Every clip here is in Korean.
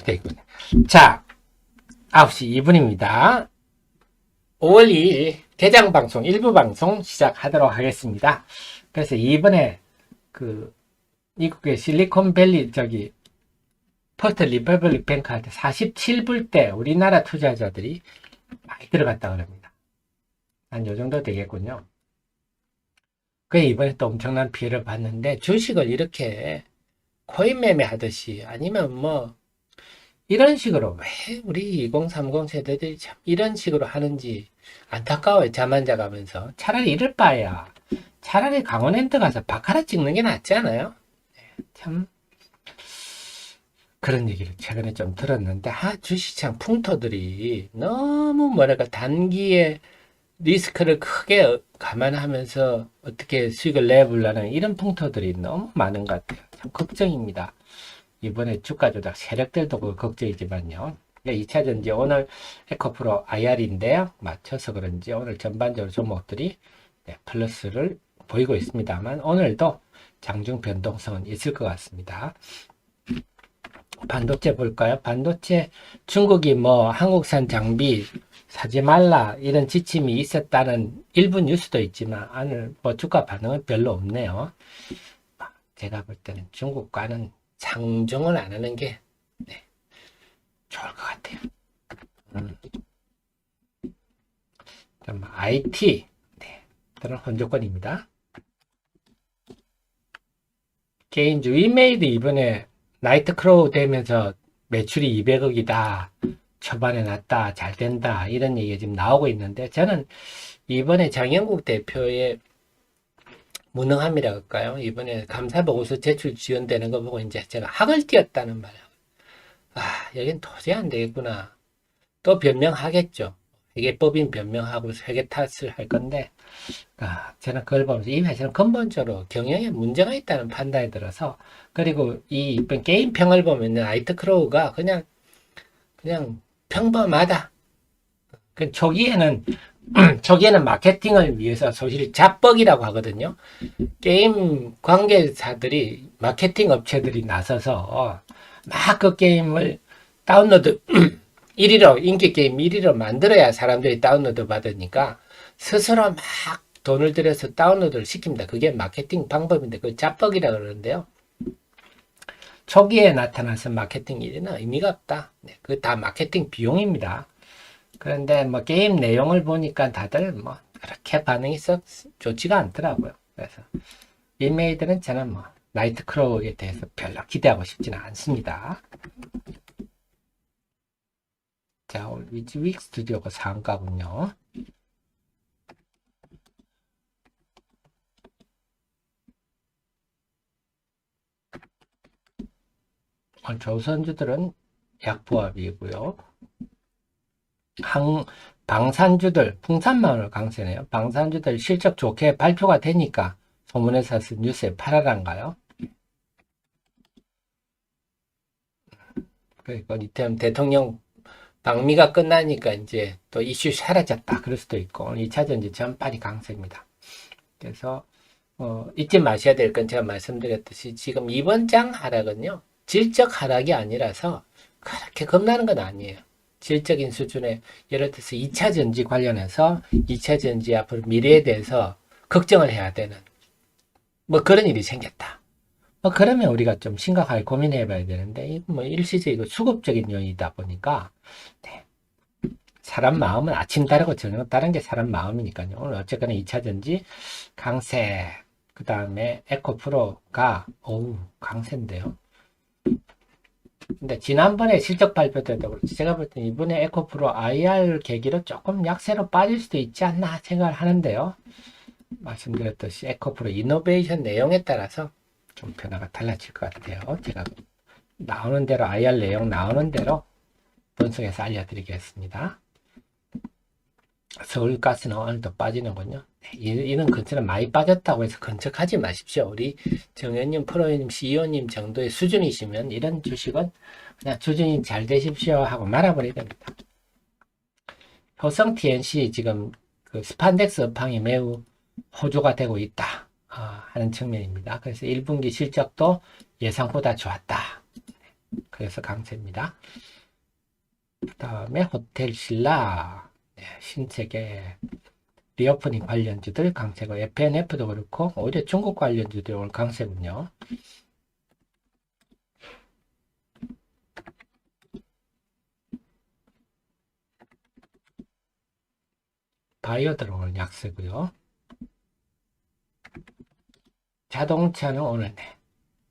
되어 있군요. 자, 9시 2분입니다. 5월 2일 개장방송, 일부 방송 시작하도록 하겠습니다. 그래서 이번에 미국의 실리콘밸리 퍼스트 리퍼블릭 뱅크한테 47불 때 우리나라 투자자들이 많이 들어갔다 그럽니다. 한 요 정도 되겠군요. 그 이번에 또 엄청난 피해를 봤는데 주식을 이렇게 코인 매매 하듯이 아니면 이런 식으로 왜 우리 2030 세대들이 참 이런 식으로 하는지 안타까워요. 잠 안 자가면서. 차라리 이럴 바에야 차라리 강원랜드 가서 바카라 찍는 게 낫지 않아요? 참 그런 얘기를 최근에 좀 들었는데 주식시장 풍토들이 너무 단기에 리스크를 크게 감안하면서 어떻게 수익을 내보려는 이런 풍토들이 너무 많은 것 같아요. 참 걱정입니다. 이번에 주가 조작 세력들도 걱정이지만요. 2차전지 오늘 에코프로 IR인데요. 맞춰서 그런지 오늘 전반적으로 종목들이 플러스를 보이고 있습니다만 오늘도 장중 변동성은 있을 것 같습니다. 반도체 볼까요? 반도체 중국이 한국산 장비 사지 말라 이런 지침이 있었다는 일부 뉴스도 있지만 오늘 주가 반응은 별로 없네요. 제가 볼 때는 중국과는 상종을 안 하는 게 좋을 것 같아요. IT 들은 혼조권입니다. 게임주 위메이드 이번에 나이트크로우 되면서 매출이 200억이다. 초반에 났다. 잘 된다. 이런 얘기가 지금 나오고 있는데 저는 이번에 장영국 대표의 무능함이라 할까요? 이번에 감사보고서 제출 지연되는 거 보고 이제 제가 학을 띄었다는 말이에요. 여긴 도저히 안 되겠구나. 또 변명하겠죠. 회계법인 변명하고 회계 탓을 할 건데 저는 그걸 보면서 이 회사는 근본적으로 경영에 문제가 있다는 판단이 들어서 그리고 이번 게임 평을 보면 나이트크로우가 그냥 평범하다. 초기에는 마케팅을 위해서 사실 잡벅이라고 하거든요. 게임 관계사들이 마케팅 업체들이 나서서 막 그 게임을 다운로드 1위로 인기 게임 1위로 만들어야 사람들이 다운로드 받으니까 스스로 막 돈을 들여서 다운로드를 시킵니다. 그게 마케팅 방법인데 그 잡벅이라 그러는데요. 초기에 나타나서 마케팅 1위는 의미가 없다. 그거 다 마케팅 비용입니다. 그런데 게임 내용을 보니까 다들 그렇게 반응이 썩 좋지가 않더라고요. 그래서 위메이드는 저는 나이트크로우에 대해서 별로 기대하고 싶지는 않습니다. 자, 오늘 위즈윅 스튜디오가 상가군요. 조선주들은 약보합이고요. 방산주들, 풍산마을 강세네요. 방산주들 실적 좋게 발표가 되니까 소문에서 뉴스에 팔아란가요? 그리고 이태원 대통령 방미가 끝나니까 이제 또 이슈 사라졌다. 그럴 수도 있고 2차전지 전반이 강세입니다. 그래서 잊지 마셔야 될 건 제가 말씀드렸듯이 지금 이번 장 하락은요. 질적 하락이 아니라서 그렇게 겁나는 건 아니에요. 질적인 수준의 예를 들어서 2차전지 관련해서 2차전지 앞으로 미래에 대해서 걱정을 해야 되는 그런 일이 생겼다. 그러면 우리가 좀 심각하게 고민해 봐야 되는데 일시적이고 수급적인 요인이다 보니까 사람 마음은 아침 다르고 저녁 다른 게 사람 마음이니까요. 오늘 어쨌거나 2차전지 강세 그 다음에 에코프로가 강세인데요. 근데 지난번에 실적 발표 때도 그렇지 제가 볼 때 이번에 에코프로 IR 계기로 조금 약세로 빠질 수도 있지 않나 생각을 하는데요. 말씀드렸듯이 에코프로 이노베이션 내용에 따라서 좀 변화가 달라질 것 같아요. 제가 나오는 대로 IR 내용 나오는 대로 분석해서 알려드리겠습니다. 서울가스는 오늘도 빠지는군요. 이런 근처는 많이 빠졌다고 해서 건척하지 마십시오. 우리 정현님, 프로님, CEO님 정도의 수준이시면 이런 주식은 그냥 주준이 잘 되십시오 하고 말아버려야 됩니다. 효성 TNC 지금 그 스판덱스 업황이 매우 호조가 되고 있다 하는 측면입니다. 그래서 1분기 실적도 예상보다 좋았다. 그래서 강세입니다. 그 다음에 호텔 신라, 네, 신세계, 리오프닝 관련주들 강세고, FNF도 그렇고, 오히려 중국 관련주들 오늘 강세군요. 바이오들 오늘 약세고요. 자동차는 오늘 네,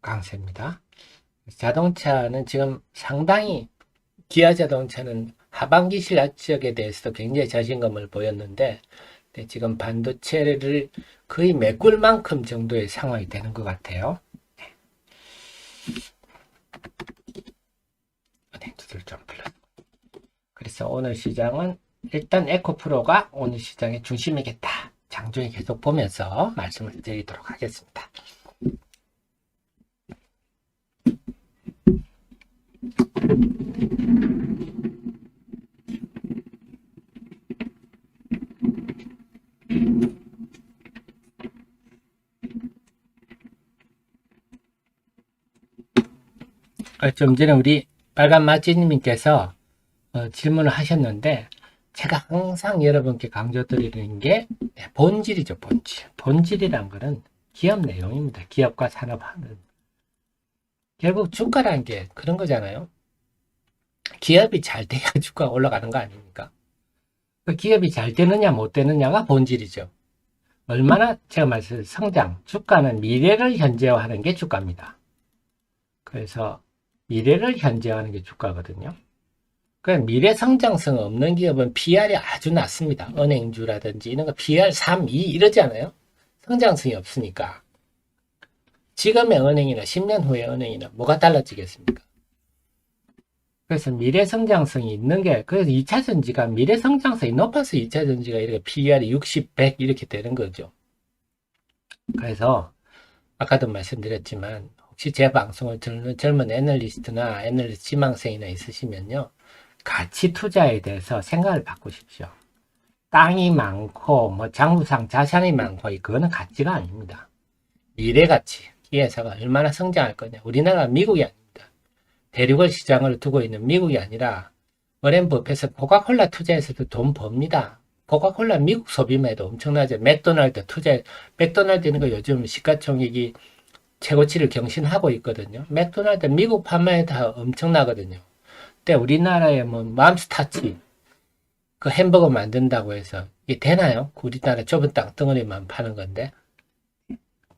강세입니다. 자동차는 지금 상당히 기아 자동차는 하반기 실적에 대해서도 굉장히 자신감을 보였는데 지금 반도체를 거의 메꿀 만큼 정도의 상황이 되는 것 같아요. 은행주들 좀 플러스. 그래서 오늘 시장은 일단 에코프로가 오늘 시장의 중심이겠다. 장중에 계속 보면서 말씀을 드리도록 하겠습니다. 좀 전에 우리 빨간 마찌님께서 질문을 하셨는데 제가 항상 여러분께 강조드리는 게 본질이죠. 본질. 본질이란 거는 기업 내용입니다. 기업과 산업하는. 결국 주가라는 게 그런 거잖아요. 기업이 잘 돼야 주가가 올라가는 거 아닙니까? 그 기업이 잘 되느냐 못 되느냐가 본질이죠. 얼마나 제가 말씀드린 성장, 주가는 미래를 현재화하는 게 주가입니다. 그래서 미래를 현재화하는 게 주가거든요. 미래 성장성 없는 기업은 PR이 아주 낮습니다. 은행주라든지 이런 거 PR 3, 2 이러지 않아요? 성장성이 없으니까. 지금의 은행이나 10년 후의 은행이나 뭐가 달라지겠습니까? 그래서 미래 성장성이 있는 게, 그래서 2차 전지가 미래 성장성이 높아서 2차 전지가 이렇게 PR이 60, 100 이렇게 되는 거죠. 그래서 아까도 말씀드렸지만 혹시 제 방송을 듣는 젊은 애널리스트나 애널리스트 지망생이나 있으시면요. 가치 투자에 대해서 생각을 바꾸십시오. 땅이 많고 뭐 장부상 자산이 많고 그거는 가치가 아닙니다. 미래 가치. 이 회사가 얼마나 성장할 거냐. 우리나라가 미국이 아닙니다. 대륙을 시장으로 두고 있는 미국이 아니라 워렌 버핏은 코카콜라 투자해서도 돈 법니다. 코카콜라 미국 소비만 해도 엄청나죠. 맥도날드 투자, 맥도날드는 거 요즘 시가총액이 최고치를 경신하고 있거든요. 맥도날드 미국 판매에 다 엄청나거든요. 근데 우리나라에 뭐 맘스타치 그 햄버거 만든다고 해서 이게 되나요? 우리나라 좁은 땅덩어리만 파는 건데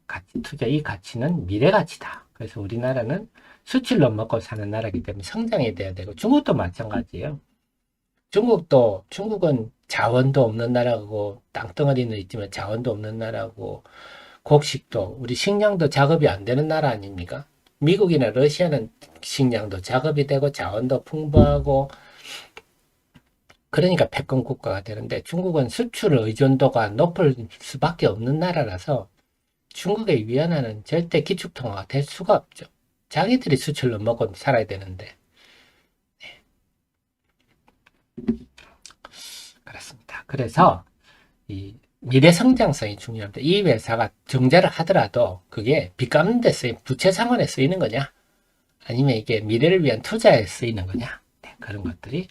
가치 투자 이 가치는 미래 가치다. 그래서 우리나라는 수출로 먹고 사는 나라이기 때문에 성장이 돼야 되고 중국도 마찬가지예요. 중국은 자원도 없는 나라고 땅덩어리는 있지만 자원도 없는 나라고 곡식도 우리 식량도 작업이 안 되는 나라 아닙니까? 미국이나 러시아는 식량도 작업이 되고 자원도 풍부하고 그러니까 패권 국가가 되는데 중국은 수출 의존도가 높을 수밖에 없는 나라라서 중국의 위안화는 절대 기축통화가 될 수가 없죠. 자기들이 수출로 먹고 살아야 되는데. 네. 그렇습니다. 그래서 이 미래 성장성이 중요합니다. 이 회사가 증자를 하더라도 그게 빚 갚는 데 쓰인 부채 상환에 쓰이는 거냐? 아니면 이게 미래를 위한 투자에 쓰이는 거냐? 네, 그런 것들이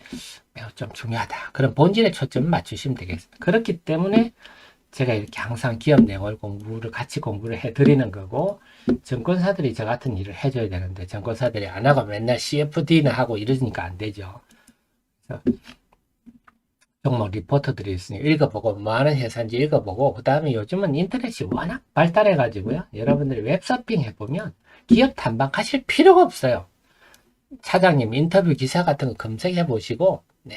매우 좀 중요하다. 그런 본질에 초점을 맞추시면 되겠습니다. 그렇기 때문에 제가 이렇게 항상 기업 내용을 같이 공부를 해드리는 거고, 증권사들이 저 같은 일을 해줘야 되는데, 증권사들이 안 하고 맨날 CFD나 하고 이러니까 안 되죠. 그래서 종목 리포트들이 있으니 읽어보고, 뭐 하는 회사인지 읽어보고, 그 다음에 요즘은 인터넷이 워낙 발달해가지고요. 여러분들이 웹서핑 해보면 기업 탐방하실 필요가 없어요. 차장님 인터뷰 기사 같은 거 검색해 보시고, 네,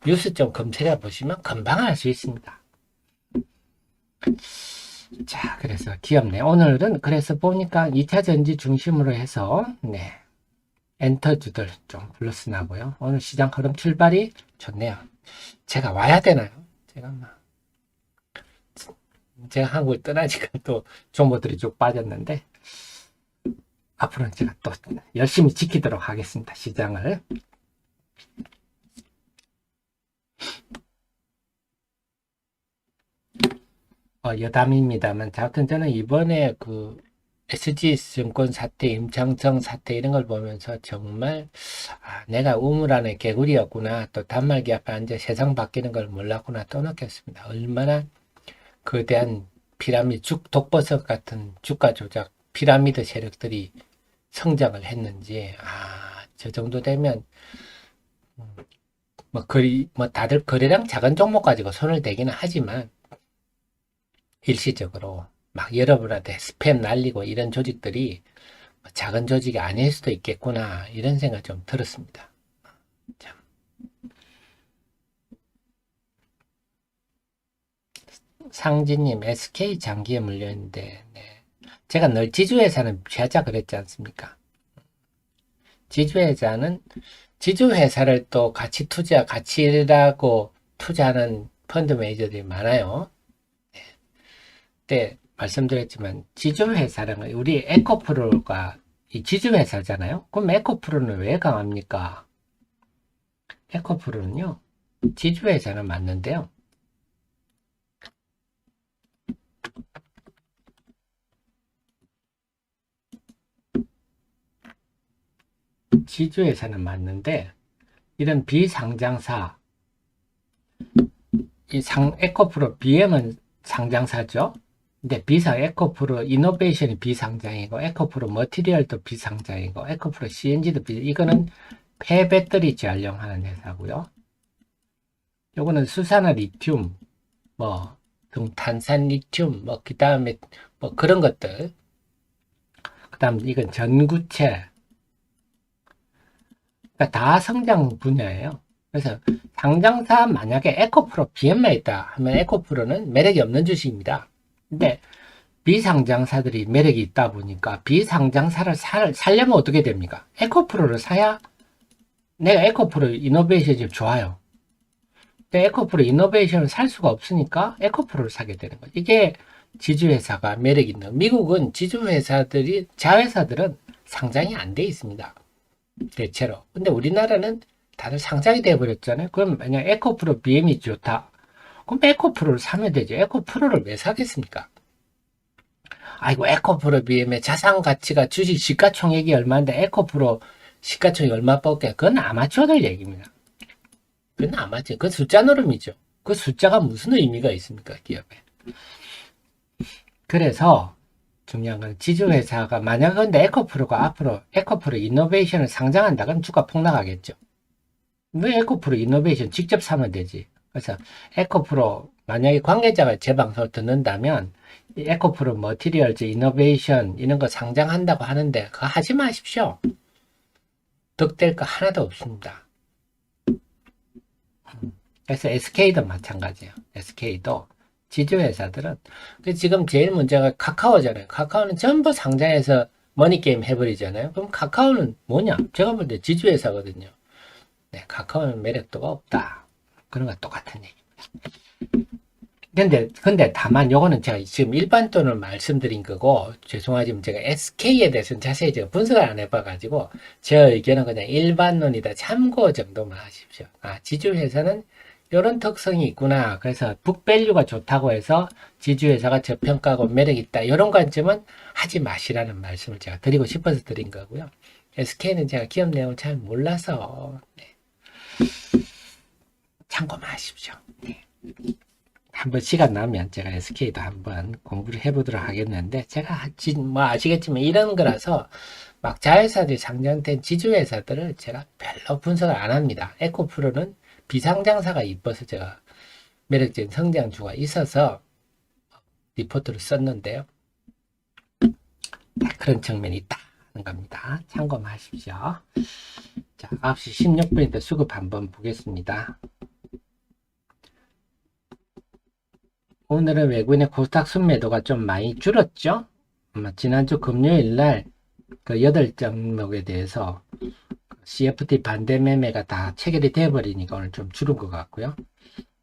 뉴스 좀 검색해 보시면 금방 알 수 있습니다. 자, 그래서 기업 내 오늘은 그래서 보니까 2차 전지 중심으로 해서 네, 엔터주들 좀 플러스 나고요. 오늘 시장 흐름 출발이 좋네요. 제가 와야 되나요? 제가 한국을 떠나니까 또 정보들이 쭉 빠졌는데 앞으로는 제가 또 열심히 지키도록 하겠습니다. 시장을. 여담입니다만, 하여튼 저는 이번에 SG증권 사태, 임창정 사태 이런 걸 보면서 정말 내가 우물 안에 개구리였구나, 또 단말기 앞에 앉아 세상 바뀌는 걸 몰랐구나 또 느꼈습니다. 얼마나 거대한 피라미드, 독버섯 같은 주가 조작 피라미드 세력들이 성장을 했는지, 저 정도 되면 뭐 다들 거래량 작은 종목 가지고 손을 대기는 하지만 일시적으로 막 여러분한테 스팸 날리고 이런 조직들이 작은 조직이 아닐 수도 있겠구나, 이런 생각 좀 들었습니다. 참. 상진님, SK 장기에 물려있는데, 네. 제가 늘 지주회사는 피하자 그랬지 않습니까? 지주회사는 지주회사를 또 가치라고 투자하는 펀드 매니저들이 많아요. 그때 말씀드렸지만 지주회사는 우리 에코프로가 이 지주회사잖아요. 그럼 에코프로는 왜 강합니까? 에코프로는요, 지주회사는 맞는데요, 지주회사는 맞는데 이런 비상장사, 에코프로 BM은 상장사죠. 근데 에코프로 이노베이션이 비상장이고, 에코프로 머티리얼도 비상장이고, 에코프로 CNG도 이거는 폐배터리 재활용하는 회사고요. 요거는 수산화 리튬, 뭐 등탄산 리튬, 뭐 그 다음에 뭐 그런 것들, 그 다음 이건 전구체, 그러니까 다 성장 분야예요. 그래서 상장사 만약에 에코프로 BM만 있다 하면 에코프로는 매력이 없는 주식입니다. 근데 비상장사들이 매력이 있다 보니까 비상장사를 살려면 어떻게 됩니까? 에코프로를 사야 내가 에코프로 이노베이션이 좀 좋아요. 근데 에코프로 이노베이션을 살 수가 없으니까 에코프로를 사게 되는 거죠. 이게 지주회사가 매력 있는, 미국은 지주회사들이, 자회사들은 상장이 안 돼 있습니다. 대체로. 근데 우리나라는 다들 상장이 돼 버렸잖아요. 그럼 만약 에코프로 BM이 좋다, 그럼 에코프로를 사면 되죠. 에코프로를 왜 사겠습니까? 아이고, 에코프로 BM의 자산 가치가, 주식 시가총액이 얼마인데 에코프로 시가총액이 얼마 뽑게? 그건 아마추어들 얘기입니다. 그건 아마추어, 그 숫자 노름이죠. 그 숫자가 무슨 의미가 있습니까, 기업에? 그래서 중요한 건 지주회사가, 만약 근데 에코프로가 앞으로 에코프로 이노베이션을 상장한다 그러면 주가 폭락하겠죠. 왜 에코프로 이노베이션 직접 사면 되지? 그래서 에코프로, 만약에 관계자가 제 방송을 듣는다면 에코프로 머티리얼즈 이노베이션 이런 거 상장한다고 하는데 그거 하지 마십시오. 득될 거 하나도 없습니다. 그래서 SK도 마찬가지예요. SK도 지주회사들은, 지금 제일 문제가 카카오잖아요. 카카오는 전부 상장해서 머니게임 해버리잖아요. 그럼 카카오는 뭐냐? 제가 볼 때 지주회사거든요. 네, 카카오는 매력도가 없다. 그런 거 똑같은 얘기입니다. 근데 다만 요거는 제가 지금 일반 돈을 말씀드린 거고, 죄송하지만 제가 SK에 대해서는 자세히 제가 분석을 안 해봐가지고 제 의견은 그냥 일반론이다, 참고 정도만 하십시오. 지주회사는 이런 특성이 있구나. 그래서 북밸류가 좋다고 해서 지주회사가 저평가고 매력있다, 이런 관점은 하지 마시라는 말씀을 제가 드리고 싶어서 드린 거고요. SK는 제가 기업 내용을 잘 몰라서 참고만 하십시오. 네. 한번 시간 나면 제가 SK도 한번 공부를 해보도록 하겠는데, 제가 뭐 아시겠지만 이런 거라서 막 자회사들이 상장된 지주회사들을 제가 별로 분석을 안 합니다. 에코프로는 비상장사가 이뻐서 제가 매력적인 성장주가 있어서 리포트를 썼는데요. 그런 측면이 있다는 겁니다. 참고만 하십시오. 자, 9시 16분인데 수급 한번 보겠습니다. 오늘은 외국인의 코스닥 순매도가 좀 많이 줄었죠? 지난주 금요일날 그 8종목에 대해서 CFD 반대 매매가 다 체결이 되어버리니까 오늘 좀 줄은 것 같고요.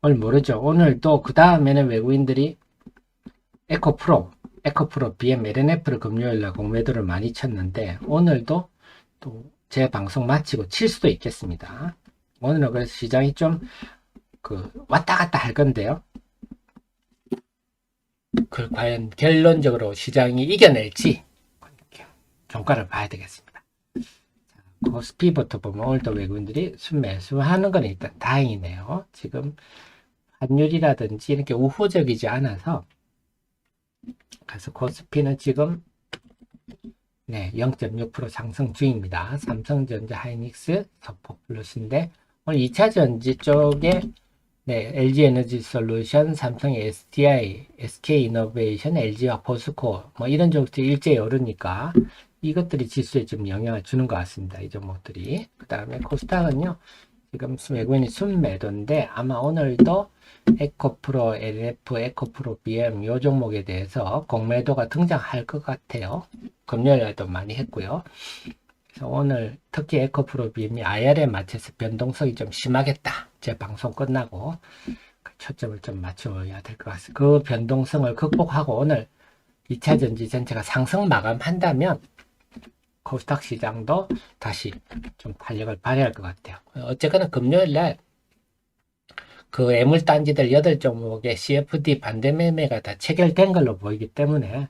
오늘 모르죠. 오늘도 그 다음에는 외국인들이 에코프로 BM, LNF를 금요일날 공매도를 많이 쳤는데, 오늘도 또 제 방송 마치고 칠 수도 있겠습니다. 오늘은 그래서 시장이 좀 왔다 갔다 할 건데요. 그걸 과연 결론적으로 시장이 이겨낼지, 종가를 봐야 되겠습니다. 코스피부터 보면 오늘도 외국인들이 순매수하는 건 일단 다행이네요. 지금 환율이라든지 이렇게 우호적이지 않아서, 그래서 코스피는 지금 0.6% 상승 중입니다. 삼성전자, 하이닉스, 서포플러스인데 오늘 2차전지 쪽에 LG에너지솔루션, 삼성 SDI, SK이노베이션, LG와 포스코 뭐 이런 쪽들이 일제히 오르니까 이것들이 지수에 좀 영향을 주는 것 같습니다. 이 종목들이. 그 다음에 코스닥은요, 지금 외국인이 순매도인데 아마 오늘도 에코프로 LF, 에코프로 BM 요 종목에 대해서 공매도가 등장할 것 같아요. 금요일에도 많이 했고요. 그래서 오늘 특히 에코프로 BM이 IR에 맞춰서 변동성이 좀 심하겠다. 제 방송 끝나고 초점을 좀 맞춰야 될 것 같습니다. 그 변동성을 극복하고 오늘 2차 전지 전체가 상승 마감한다면 코스닥 시장도 다시 좀 탄력을 발휘할 것 같아요. 어쨌거나 금요일날 그 애물단지들 8종목의 CFD 반대 매매가 다 체결된 걸로 보이기 때문에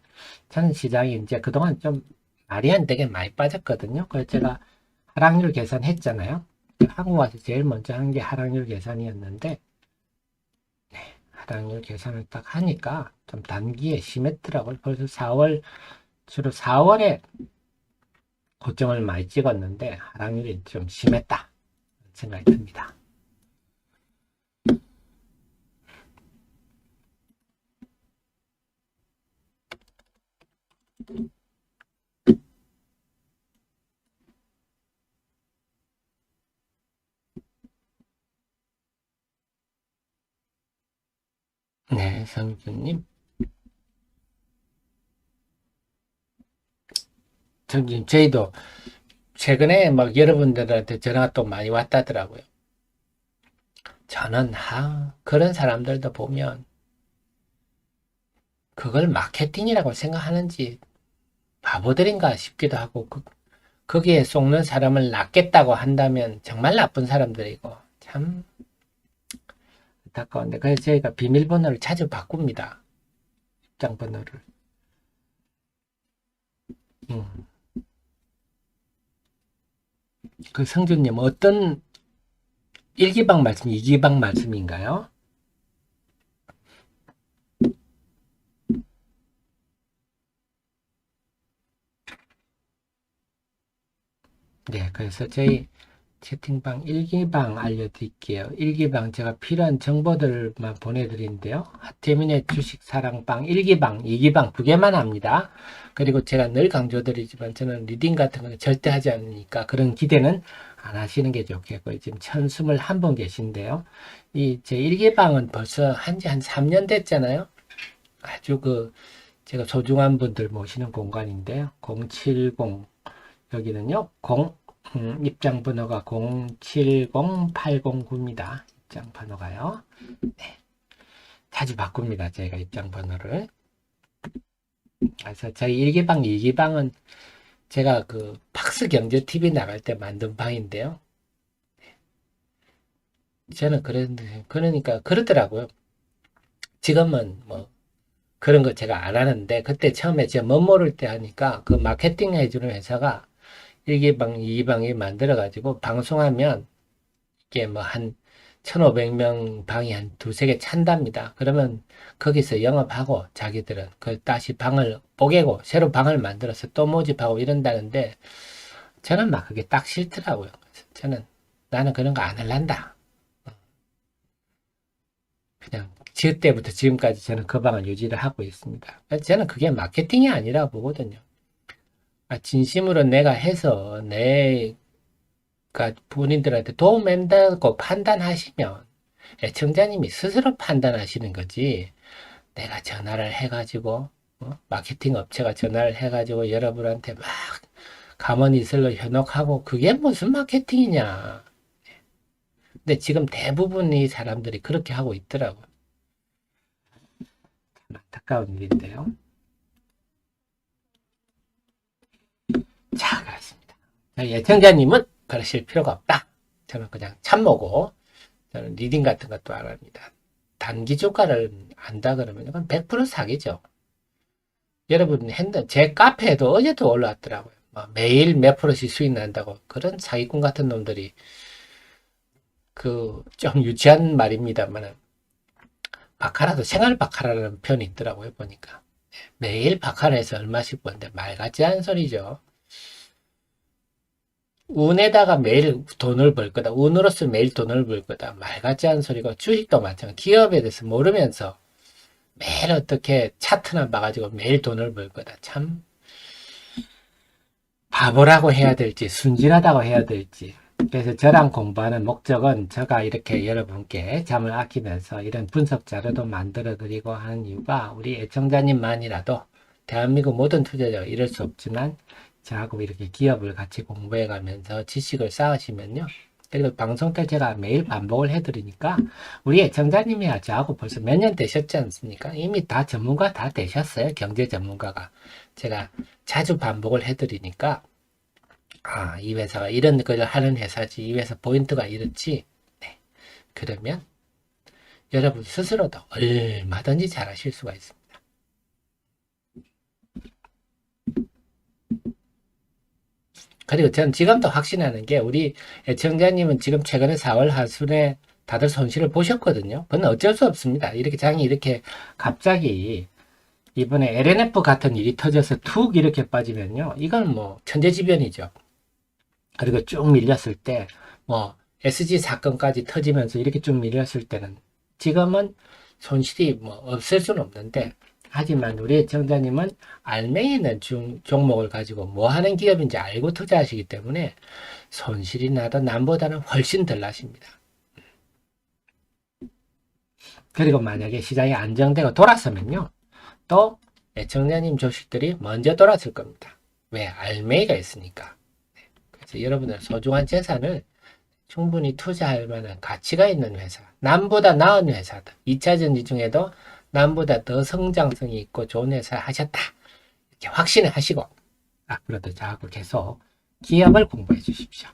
저는 시장이 이제 그동안 좀 말이 안 되게 많이 빠졌거든요. 그래서 제가 하락률 계산했잖아요. 한국 와서 제일 먼저 한 게 하락률 계산이었는데, 하락률 계산을 딱 하니까 좀 단기에 심했더라고요. 벌써 4월, 주로 4월에 고점을 많이 찍었는데 하락률이 좀 심했다 생각이 듭니다. 네, 성준님. 저희도 최근에 막 여러분들한테 전화가 또 많이 왔다더라고요. 저는, 그런 사람들도 보면 그걸 마케팅이라고 생각하는지 바보들인가 싶기도 하고, 거기에 속는 사람을 낚겠다고 한다면 정말 나쁜 사람들이고, 참 안타까운데. 그래서 저희가 비밀번호를 자주 바꿉니다. 입장 번호를. 그 성준님, 어떤 1기방 말씀, 2기방 말씀인가요? 네, 그래서 저희 채팅방 1기방 알려드릴게요. 1기방 제가 필요한 정보들만 보내드리는데요. 하태민의 주식사랑방 1기방, 2기방 두 개만 합니다. 그리고 제가 늘 강조드리지만 저는 리딩 같은 거 절대 하지 않으니까 그런 기대는 안 하시는 게 좋겠고요. 지금 1021분 계신데요. 제 1기방은 벌써 한지 한 3년 됐잖아요. 아주 제가 소중한 분들 모시는 공간인데요. 070, 여기는요, 입장 번호가 070809입니다. 입장 번호가요. 네. 자주 바꿉니다. 저희가 입장 번호를. 그래서 저희 1기방, 2기방은 제가 팍스 경제 TV 나갈 때 만든 방인데요. 저는 그러니까 그러더라고요. 지금은 뭐 그런 거 제가 안 하는데 그때 처음에 제가 못 모를 때 하니까 그 마케팅 해주는 회사가 1기방, 2기방이 만들어가지고 방송하면 이게 뭐 한 1,500명 방이 한 두세 개 찬답니다. 그러면 거기서 영업하고 자기들은 다시 방을 뽀개고 새로 방을 만들어서 또 모집하고 이런다는데 저는 막 그게 딱 싫더라고요. 그래서 나는 그런 거 안 할란다. 그냥 지을 때부터 지금까지 저는 그 방을 유지를 하고 있습니다. 저는 그게 마케팅이 아니라 보거든요. 진심으로 내가 해서 내가 본인들한테 도움 된다고 판단하시면 애청자님이 스스로 판단하시는 거지. 내가 전화를 해가지고 마케팅 업체가 전화를 해가지고 여러분한테 막 가만히슬로 현혹하고 그게 무슨 마케팅이냐. 근데 지금 대부분의 사람들이 그렇게 하고 있더라고요. 안타까운 일인데요. 자, 그렇습니다. 예청자님은 그러실 필요가 없다. 저는 그냥 참모고, 저는 리딩 같은 것도 안 합니다. 단기 주가를 안다 그러면 이건 100% 사기죠. 여러분, 제 카페에도 어제도 올라왔더라고요. 매일 몇 프로씩 수익 난다고 그런 사기꾼 같은 놈들이 좀 유치한 말입니다만 바카라도 생활 바카라라는 표현이 있더라고요 보니까 매일 바카라에서 얼마씩 버는데 말 같지 않은 소리죠. 운에다가 매일 돈을 벌 거다. 운으로서 매일 돈을 벌 거다. 말 같지 않은 소리고 주식도 마찬가지. 기업에 대해서 모르면서 매일 어떻게 차트나 봐가지고 매일 돈을 벌 거다. 참 바보라고 해야 될지 순진하다고 해야 될지. 그래서 저랑 공부하는 목적은 제가 이렇게 여러분께 잠을 아끼면서 이런 분석 자료도 만들어 드리고 하는 이유가 우리 애청자님만이라도 대한민국 모든 투자자가 이럴 수 없지만 저하고 이렇게 기업을 같이 공부해 가면서 지식을 쌓으시면요. 그리고 방송 때 제가 매일 반복을 해드리니까 우리 애청자님이야 저하고 벌써 몇 년 되셨지 않습니까? 이미 다 전문가 다 되셨어요. 경제 전문가가. 제가 자주 반복을 해드리니까 이 회사가 이런 걸 하는 회사지. 이 회사 포인트가 이렇지. 네. 그러면 여러분 스스로도 얼마든지 잘하실 수가 있습니다. 그리고 전 지금도 확신하는 게 우리 애청자님은 지금 최근에 4월 하순에 다들 손실을 보셨거든요. 그건 어쩔 수 없습니다. 이렇게 장이 이렇게 갑자기 이번에 LNF 같은 일이 터져서 툭 이렇게 빠지면요. 이건 천재지변이죠. 그리고 쭉 밀렸을 때 SG 사건까지 터지면서 이렇게 쭉 밀렸을 때는 지금은 손실이 없을 수는 없는데 하지만 우리 애청자님은 알맹이 있는 종목을 가지고 뭐 하는 기업인지 알고 투자하시기 때문에 손실이 나도 남보다는 훨씬 덜 나십니다. 그리고 만약에 시장이 안정되고 돌아서면요. 또 애청자님 주식들이 먼저 돌았을 겁니다. 왜? 알맹이가 있으니까. 그래서 여러분들 소중한 재산을 충분히 투자할 만한 가치가 있는 회사, 남보다 나은 회사다. 2차 전지 중에도 남보다 더 성장성이 있고 좋은 회사 하셨다. 이렇게 확신을 하시고 앞으로도 저하고 계속 기업을 공부해 주십시오.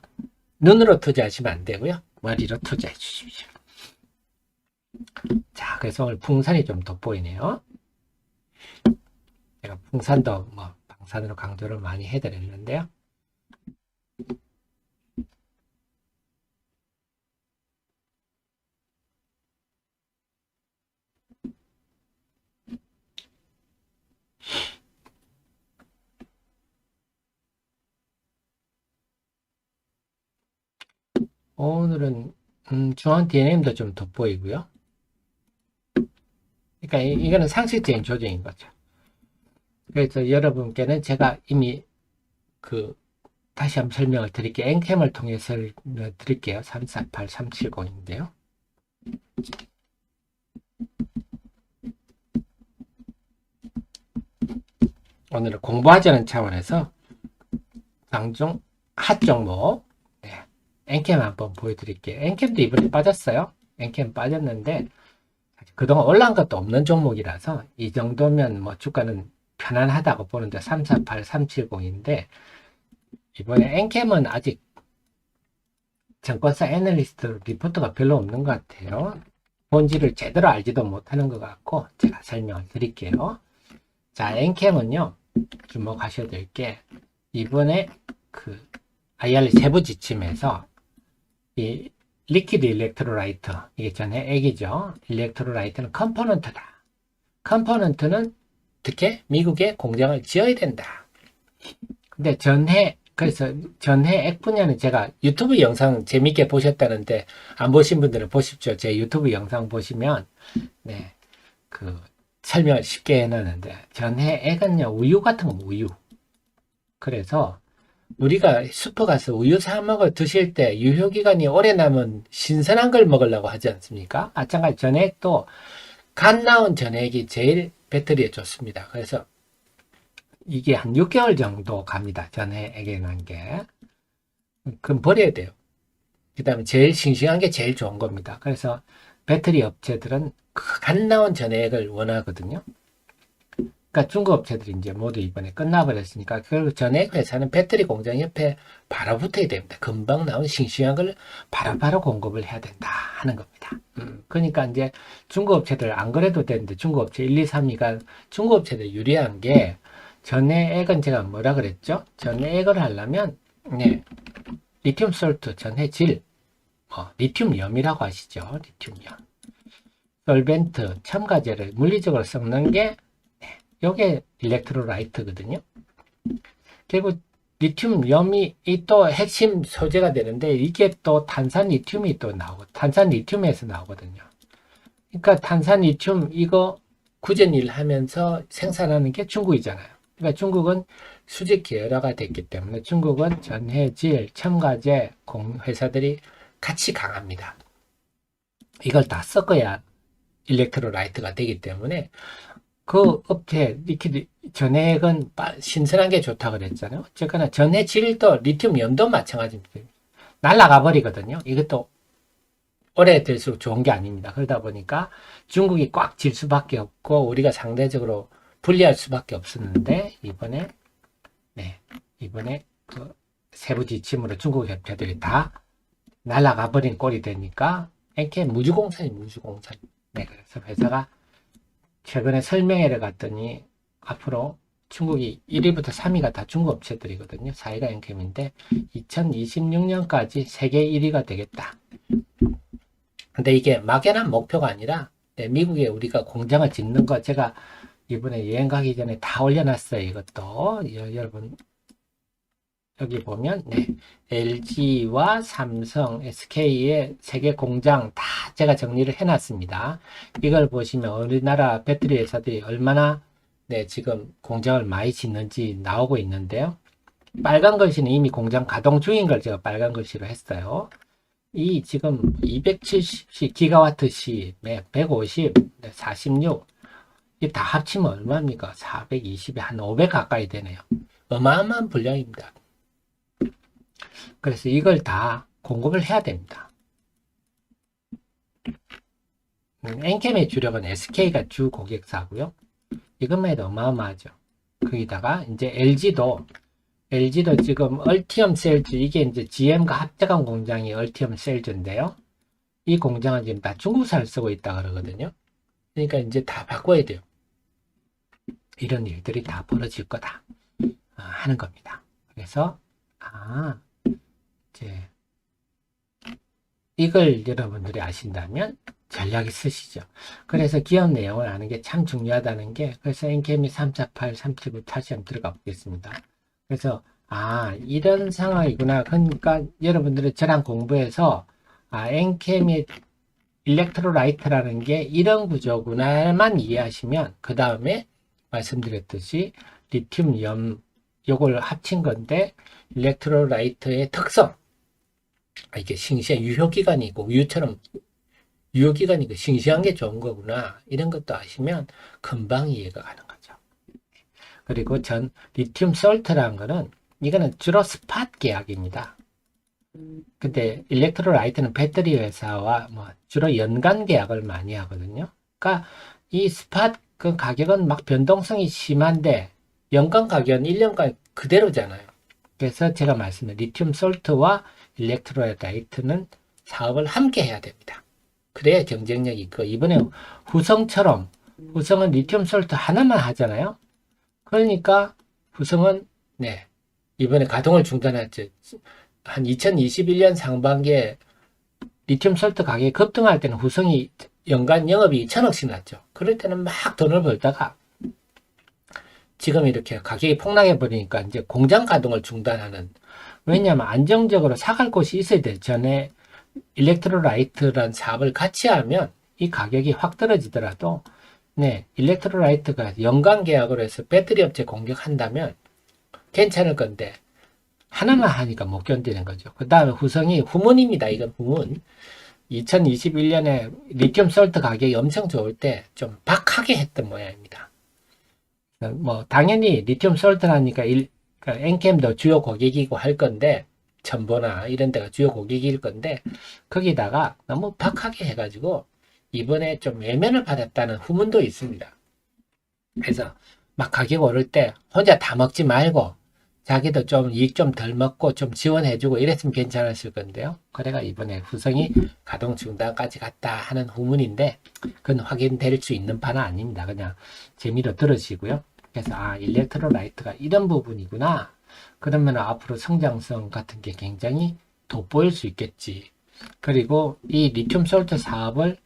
눈으로 투자하시면 안 되고요. 머리로 투자해 주십시오. 자, 그래서 오늘 풍산이 좀 돋보이네요. 제가 풍산도 방산으로 강조를 많이 해드렸는데요. 오늘은 중앙 DNM도 좀 돋보이고요. 그러니까 이거는 상식적인 조정인 거죠. 그래서 여러분께는 제가 이미 다시 한번 설명을 드릴게요. 엔캠을 통해서 드릴게요. 348, 370인데요. 오늘은 공부하자는 차원에서 방중 핫 종목 엔캠 한번 보여드릴게요. 엔캠도 이번에 빠졌어요. 엔캠 빠졌는데 그동안 올라간 것도 없는 종목이라서 이 정도면 주가는 편안하다고 보는데 348, 370인데 이번에 엔캠은 아직 증권사 애널리스트 리포트가 별로 없는 것 같아요. 본질을 제대로 알지도 못하는 것 같고 제가 설명을 드릴게요. 자, 엔캠은요 주목하셔야 될 게 이번에 IR 세부 지침에서 이 리퀴드 일렉트로라이트 이게 전해 액이죠. 일렉트로라이트는 컴포넌트다. 컴포넌트는 어떻게 미국에 공장을 지어야 된다. 근데 그래서 전해 액 분야는 제가 유튜브 영상 재밌게 보셨다는데 안 보신 분들은 보십시오. 제 유튜브 영상 보시면 설명을 쉽게 해놨는데 전해 액은요 우유 같은 거 우유. 그래서 우리가 슈퍼 가서 우유 사 먹어 드실 때 유효기간이 오래 남은 신선한 걸 먹으려고 하지 않습니까? 마찬가지 전액도 갓 나온 전액이 제일 배터리에 좋습니다. 그래서 이게 한 6개월 정도 갑니다. 전액에 난 게. 그럼 버려야 돼요. 그 다음에 제일 싱싱한 게 제일 좋은 겁니다. 그래서 배터리 업체들은 갓 나온 전액을 원하거든요. 그러니까 중국 업체들이 이제 모두 이번에 끝나버렸으니까 그 전액 회사는 배터리 공장 옆에 바로 붙어야 됩니다. 금방 나온 싱싱한 걸 바로바로 공급을 해야 된다 하는 겁니다. 그러니까 이제 중국 업체들 안 그래도 되는데 중국 업체 1, 2, 3위가 중국 업체들 유리한 게 전해액은 제가 뭐라 그랬죠? 전해액을 하려면 네, 리튬 솔트, 전해질, 리튬염이라고 하시죠. 리튬염. 솔벤트, 첨가제를 물리적으로 섞는 게 요게 일렉트로라이트거든요. 결국 리튬염이 또 핵심 소재가 되는데 이게 또 탄산 리튬이 또 나오고 탄산 리튬에서 나오거든요. 그러니까 탄산 리튬 이거 구전일 하면서 생산하는 게 중국이잖아요. 그러니까 중국은 수직 계열화가 됐기 때문에 중국은 전해질, 첨가제 회사들이 같이 강합니다. 이걸 다 섞어야 일렉트로라이트가 되기 때문에 그 업체 리퀴드 전해액은 신선한 게 좋다고 그랬잖아요. 어쨌거나 전해질도 리튬염도 마찬가지입니다. 날아가 버리거든요. 이것도 오래될수록 좋은 게 아닙니다. 그러다 보니까 중국이 꽉 질 수밖에 없고 우리가 상대적으로 불리할 수밖에 없었는데 이번에 그 세부 지침으로 중국 협회들이 다 날아가 버린 꼴이 되니까 이렇게 무주공산이 무주공산. 네, 그래서 회사가 최근에 설명회를 갔더니 앞으로 중국이 1위부터 3위가 다 중국 업체들이거든요. 4위가 엔캠인데 2026년까지 세계 1위가 되겠다. 근데 이게 막연한 목표가 아니라 미국에 우리가 공장을 짓는 거 제가 이번에 여행 가기 전에 다 올려놨어요. 이것도 여러분 여기 보면 LG와 삼성, SK의 세계 공장 다 제가 정리를 해놨습니다. 이걸 보시면 우리나라 배터리 회사들이 얼마나 지금 공장을 많이 짓는지 나오고 있는데요. 빨간 글씨는 이미 공장 가동 중인 걸 제가 빨간 글씨로 했어요. 이 지금 270 기가와트시, 150, 46 이게 다 합치면 얼마입니까? 420에 한 500 가까이 되네요. 어마어마한 분량입니다. 그래서 이걸 다 공급을 해야 됩니다. 엔캠의 주력은 SK가 주 고객사고요. 이것만 해도 어마어마하죠. 거기다가 이제 LG도 지금 얼티엄 셀즈 이게 이제 GM과 합작한 공장이 얼티엄 셀즈인데요. 이 공장은 지금 다 중국산을 쓰고 있다 그러거든요. 그러니까 이제 다 바꿔야 돼요. 이런 일들이 다 벌어질 거다 하는 겁니다. 그래서 이제 이걸 여러분들이 아신다면 전략이 쓰시죠. 그래서 기업 내용을 아는 게 참 중요하다는 게 그래서 엔캠이 348, 379 다시 한번 들어가 보겠습니다. 그래서 이런 상황이구나. 그러니까 여러분들이 저랑 공부해서 엔캠이 일렉트로라이트라는 게 이런 구조구나만 이해하시면 그 다음에 말씀드렸듯이 리튬염 요걸 합친 건데 일렉트로라이트의 특성 이게 싱싱한 유효기간이고 우유처럼 유효기간이고 싱싱한 게 좋은 거구나 이런 것도 아시면 금방 이해가 가는 거죠. 그리고 리튬 솔트라는 거는 이거는 주로 스팟 계약입니다. 근데 일렉트로라이트는 배터리 회사와 주로 연간 계약을 많이 하거든요. 그러니까 이 스팟 그 가격은 막 변동성이 심한데 연간 가격은 1년간 그대로잖아요. 그래서 제가 말씀드린 리튬 솔트와 일렉트로라이트는 사업을 함께 해야 됩니다. 그래야 경쟁력이 있고 이번에 후성처럼 후성은 리튬 솔트 하나만 하잖아요. 그러니까 후성은 이번에 가동을 중단했죠. 한 2021년 상반기에 리튬 솔트 가격이 급등할 때는 후성이 연간 영업이 1000억씩 났죠. 그럴 때는 막 돈을 벌다가 지금 이렇게 가격이 폭락해 버리니까 이제 공장 가동을 중단하는 왜냐하면 안정적으로 사갈 곳이 있어야 돼. 전에 일렉트로라이트라는 사업을 같이 하면 이 가격이 확 떨어지더라도 일렉트로라이트가 연간 계약으로 해서 배터리 업체 공격한다면 괜찮을 건데 하나만 하니까 못 견디는 거죠. 그 다음에 후성이 후문입니다. 이건 후문. 2021년에 리튬 솔트 가격이 엄청 좋을 때 좀 박하게 했던 모양입니다. 당연히 리튬 솔트라니까 엔캠도 주요 고객이고 할 건데 첨보나 이런 데가 주요 고객일 건데 거기다가 너무 박하게 해가지고 이번에 좀 외면을 받았다는 후문도 있습니다. 그래서 막 가격 오를 때 혼자 다 먹지 말고 자기도 좀 이익 좀 덜 먹고 좀 지원해주고 이랬으면 괜찮았을 건데요. 그래가 이번에 후성이 가동 중단까지 갔다 하는 후문인데 그건 확인될 수 있는 바는 아닙니다. 그냥 재미로 들으시고요. 그래서 일렉트로라이트가 이런 부분이구나. 그러면 앞으로 성장성 같은 게 굉장히 돋보일 수 있겠지. 그리고 이 리튬 솔트 사업을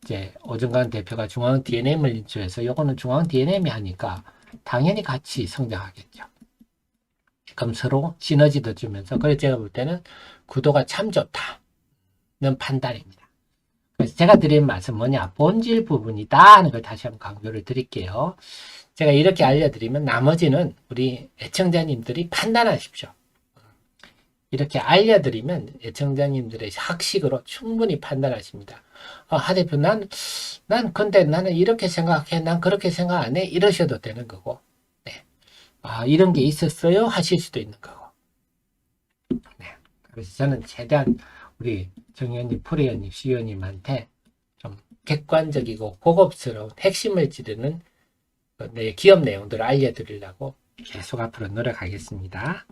이제 오정관 대표가 중앙 D&M을 인수해서 요거는 중앙 D&M이 하니까 당연히 같이 성장하겠죠. 그럼 서로 시너지도 주면서, 그래서 제가 볼 때는 구도가 참 좋다는 판단입니다. 그래서 제가 드린 말씀 뭐냐, 본질 부분이다 하는 걸 다시 한번 강조를 드릴게요. 제가 이렇게 알려드리면 나머지는 우리 애청자님들이 판단하십시오. 이렇게 알려드리면 애청자님들의 학식으로 충분히 판단하십니다. 하 대표, 난 근데 나는 이렇게 생각해, 난 그렇게 생각 안 해, 이러셔도 되는 거고, 네. 이런 게 있었어요 하실 수도 있는 거고. 네. 그래서 저는 최대한 우리 정 의원님, 프로 의원님, 시 의원님한테 좀 객관적이고 고급스러운 핵심을 찌르는 내 기업 내용들을 알려드리려고 계속 앞으로 노력하겠습니다.